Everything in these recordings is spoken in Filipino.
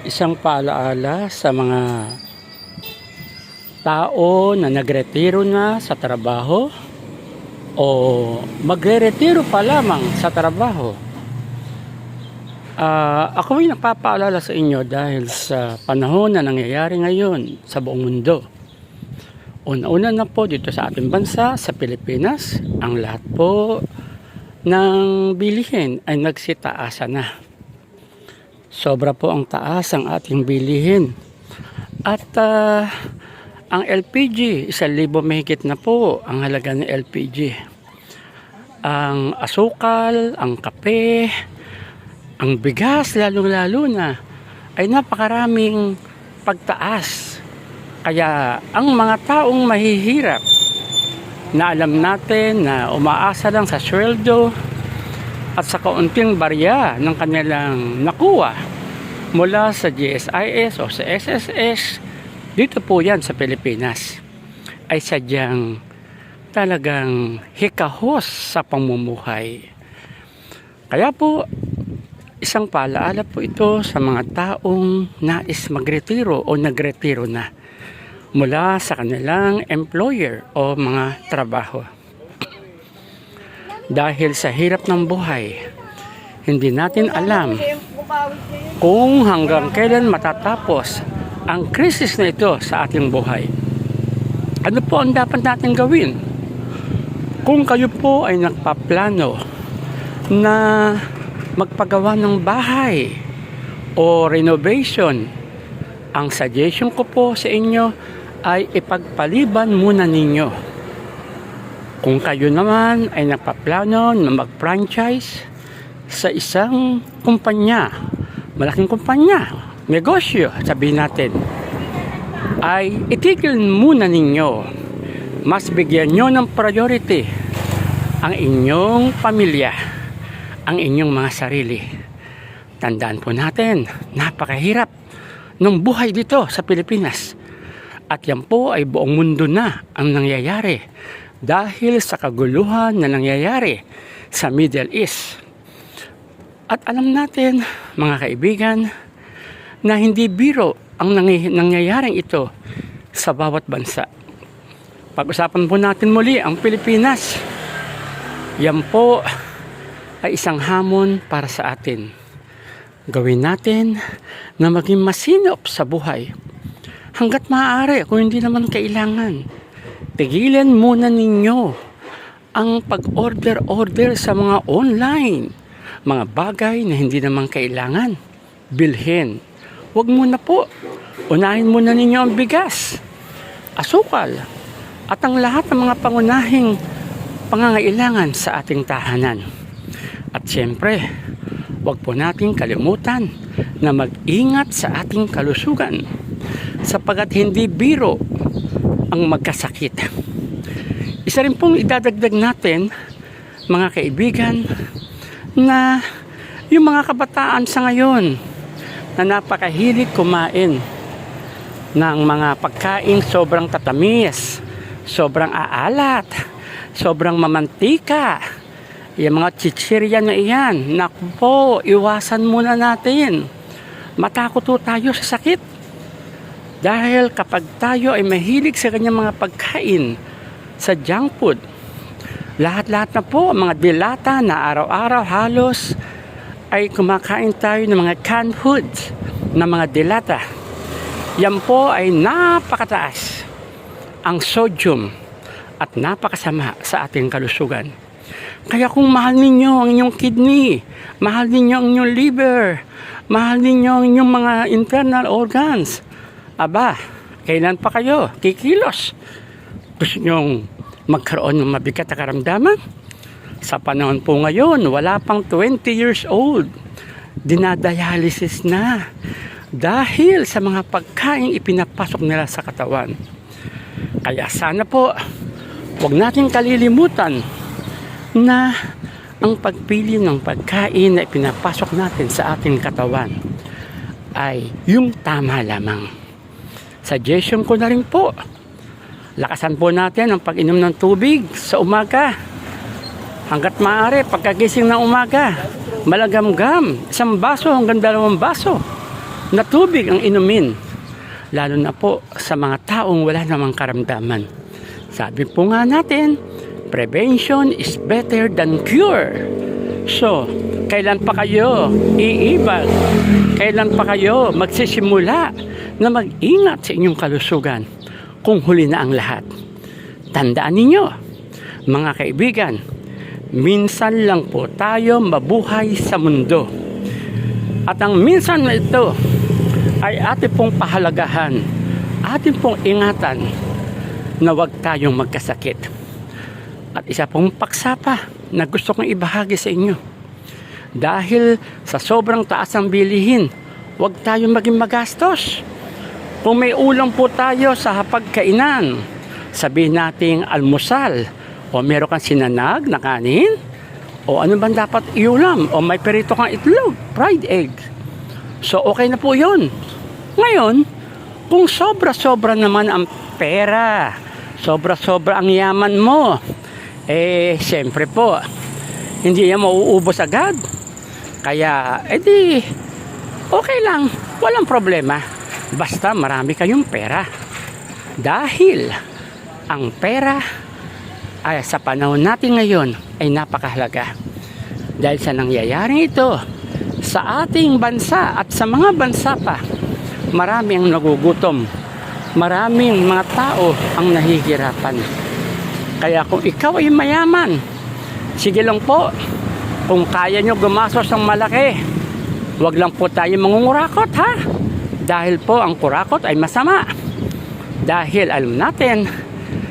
Isang paalaala sa mga tao na nagretiro na sa trabaho o magre-retiro pa lamang sa trabaho. Ako ay nagpapaalala sa inyo dahil sa panahon na nangyayari ngayon sa buong mundo. Una-una na po dito sa ating bansa, sa Pilipinas, ang lahat po ng bilihin ay nagsitaasan na. Sobra po ang taas ang ating bilihin. At ang LPG, 1,000 mahigit na po ang halaga ng LPG. Ang asukal, ang kape, ang bigas, lalong-lalo na, ay napakaraming pagtaas. Kaya ang mga taong mahihirap, na alam natin na umaasa lang sa sweldo at sa kaunting barya ng kanilang nakuha mula sa GSIS o sa SSS, dito po yan sa Pilipinas, ay sadyang talagang hikahos sa pamumuhay. Kaya po, isang paalaala po ito sa mga taong nais magretiro o nagretiro na mula sa kanilang employer o mga trabaho. Dahil sa hirap ng buhay, hindi natin alam kung hanggang kailan matatapos ang krisis na ito sa ating buhay. Ano po ang dapat natin gawin? Kung kayo po ay nagpaplano na magpagawa ng bahay o renovation, ang suggestion ko po sa inyo ay ipagpaliban muna ninyo. Kung kayo naman ay nagpaplano na mag-franchise sa isang kumpanya, malaking kumpanya, negosyo, sabihin natin, ay itigil muna ninyo. Mas bigyan nyo ng priority ang inyong pamilya, ang inyong mga sarili. Tandaan po natin, napakahirap ng buhay dito sa Pilipinas. At yan po ay buong mundo na ang nangyayari dahil sa kaguluhan na nangyayari sa Middle East. At alam natin, mga kaibigan, na hindi biro ang nangyayaring ito sa bawat bansa. Pag-usapan po natin muli ang Pilipinas. Yan po ay isang hamon para sa atin. Gawin natin na maging masinop sa buhay. Hanggat maaari, kung hindi naman kailangan, tigilan muna ninyo ang pag-order sa mga online, mga bagay na hindi naman kailangan bilhin. Huwag muna po. Unahin muna ninyo ang bigas, asukal, at ang lahat ng mga pangunahing pangangailangan sa ating tahanan. At siyempre, huwag po nating kalimutan na mag-ingat sa ating kalusugan sapagat hindi biro ang magkasakit. Isa rin pong idadagdag natin, mga kaibigan, na yung mga kabataan sa ngayon na napakahilig kumain ng mga pagkain sobrang tatamis, sobrang aalat, sobrang mamantika, yung mga chichirya na iyan, naku po, iwasan muna natin. Matakot po tayo sa sakit. Dahil kapag tayo ay mahilig sa kanyang mga pagkain, sa junk food, lahat-lahat na po, mga dilata na araw-araw halos ay kumakain tayo ng mga canned foods, na mga dilata. Yan po ay napakataas ang sodium at napakasama sa ating kalusugan. Kaya kung mahal ninyo ang inyong kidney, mahal ninyo ang inyong liver, mahal ninyo ang inyong mga internal organs, aba, kailan pa kayo kikilos? Gusto nyong magkaroon ng mabigat na karamdaman? Sa panahon po ngayon, wala pang 20 years old, dinadialysis na dahil sa mga pagkain ipinapasok nila sa katawan. Kaya sana po, huwag natin kalilimutan na ang pagpili ng pagkain na ipinapasok natin sa ating katawan ay yung tama lamang. Suggestion ko na rin po, lakasan po natin ang pag-inom ng tubig sa umaga. Hanggat maaari, pagkagising ng umaga, malagamgam, 1 baso hanggang 2 baso. na tubig ang inumin. Lalo na po sa mga taong wala namang karamdaman. Sabi po nga natin, prevention is better than cure. So, kailan pa kayo iibag? Kailan pa kayo magsisimula na mag-ingat sa inyong kalusugan kung huli na ang lahat? Tandaan ninyo, mga kaibigan, minsan lang po tayo mabuhay sa mundo. At ang minsan na ito ay ating pong pahalagahan, ating pong ingatan na huwag tayong magkasakit. At isa pong paksa pa na gusto kong ibahagi sa inyo. Dahil sa sobrang taas ng bilihin, huwag tayong maging magastos. Kung may ulam po tayo sa hapagkainan, sabihin nating almusal, o meron kang sinanag na kanin, o ano bang dapat iulam, o may perito kang itlog, fried egg. So okay na po yun. Ngayon, kung sobra-sobra naman ang pera, sobra-sobra ang yaman mo, siyempre po, hindi yan mauubos agad. Kaya, okay lang, walang problema. Basta marami kayong pera. Dahil, ang pera ay sa panahon natin ngayon ay napakahalaga. Dahil sa nangyayaring ito, sa ating bansa at sa mga bansa pa, marami ang nagugutom. Maraming mga tao ang nahihirapan. Kaya kung ikaw ay mayaman, sige lang po, kung kaya nyo gumastos ng malaki, wag lang po tayo mangungurakot, ha? Dahil po ang kurakot ay masama. Dahil alam natin,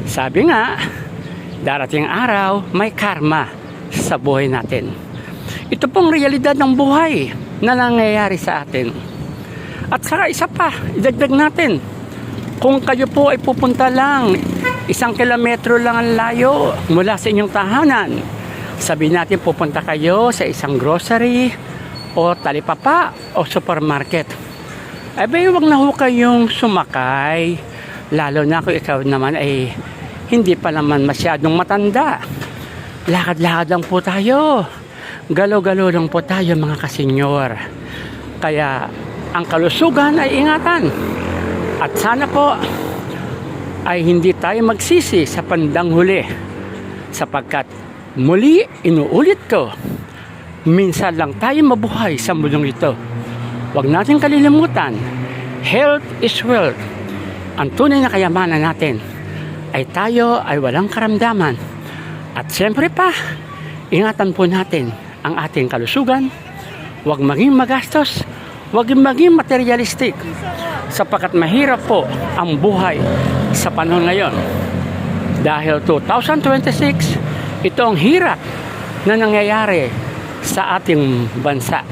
sabi nga, darating araw, may karma sa buhay natin. Ito pong realidad ng buhay na nangyayari sa atin. At saka isa pa, idagdag natin, kung kayo po ay pupunta lang 1 kilometro lang ang layo mula sa inyong tahanan, sabihin natin pupunta kayo sa isang grocery o talipapa o supermarket, wag na ho kayong sumakay, lalo na kung ikaw naman ay hindi pa naman masyadong matanda. Lakad-lakad lang po tayo, galaw-galaw lang po tayo mga kasenyor. Kaya ang kalusugan ay ingatan. At sana po ay hindi tayo magsisi sa pandang huli. Sapagkat muli inuulit ko, minsan lang tayo mabuhay sa mundong ito. Huwag natin kalilimutan, health is wealth. Ang tunay na kayamanan natin ay tayo ay walang karamdaman. At siyempre pa, ingatan po natin ang ating kalusugan. Huwag maging magastos, huwag maging materialistic, sapagkat mahirap po ang buhay sa panahon ngayon. Dahil 2026, ito ang hirap na nangyayari sa ating bansa.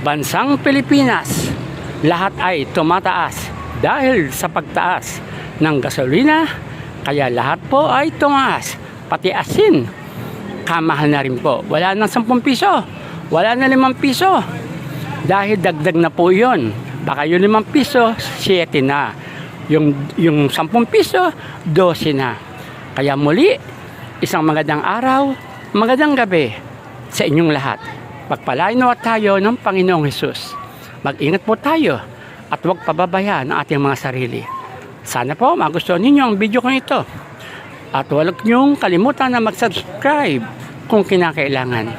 Bansang Pilipinas, lahat ay tumataas dahil sa pagtaas ng gasolina, kaya lahat po ay tumaas. Pati asin, kamahal na rin po. Wala nang 10 piso, wala na 5 piso. Dahil dagdag na po yun. Baka yung 5 piso, 7 na. Yung 10 piso, 12 na. Kaya muli, isang magandang araw, magandang gabi sa inyong lahat. Pagpalain nawa tayo ng Panginoong Hesus. Mag-ingat po tayo at huwag pababayaan ang ating mga sarili. Sana po magustuhan ninyo ang video ko ito. At huwag niyong kalimutan na mag-subscribe kung kinakailangan.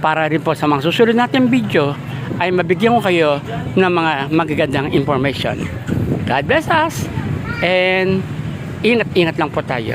Para rin po sa mga susunod natin video ay mabigyan ko kayo ng mga magagandang information. God bless us and ingat-ingat lang po tayo.